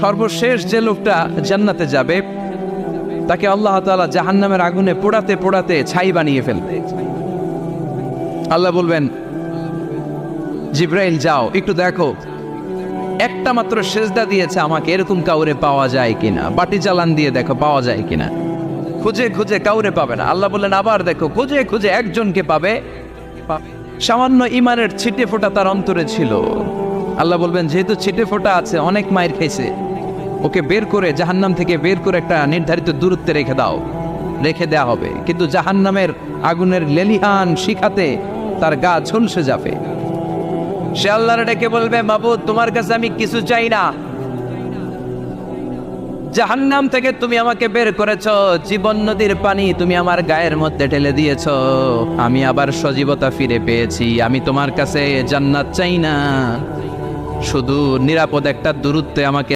সর্বশেষ যে লোকটা জান্নাতে যাবে তাকে আল্লাহ তাআলা জাহান্নামের আগুনে পোড়াতে পোড়াতে ছাই বানিয়ে ফেলবে। আল্লাহ বলবেন, জিব্রাইল যাও একটু দেখো, একটা মাত্র সেজদা দিয়েছে আমাকে, এরকম কাউরে পাওয়া যায় কিনা। বাটি চালান দিয়ে দেখো পাওয়া যায় কিনা। খুঁজে খুঁজে কাউরে পাবে না। আল্লাহ বললেন আবার দেখো, খুঁজে খুঁজে একজনকে পাবে। সামান্য ইমানের ছিটে ফোঁটা তার অন্তরে ছিল। আল্লাহ বলবেন, যেহেতু ছিটে ফোঁটা আছে, অনেক মায়ের খেয়েছে, ওকে বের করে জাহান্নাম থেকে বের করে একটা নির্ধারিত দূরত্বে রেখে দাও। রেখে দেয়া হবে, কিন্তু জাহান্নামের আগুনের লেলিহান শিখাতে তার গা ঝলসে যাবে। সে আল্লাহর ডেকে বলবে, মাবুদ তোমার কাছে আমি কিছু চাই না, জাহান্নাম থেকে তুমি আমাকে বের করেছো, জীবন নদীর পানি তুমি আমার গায়ের মধ্যে ঢেলে দিয়েছো, আমি আবার সজীবতা ফিরে পেয়েছি। আমি তোমার কাছে জান্নাত চাই না, শুধু নিরাপদ একটা দূরত্বে আমাকে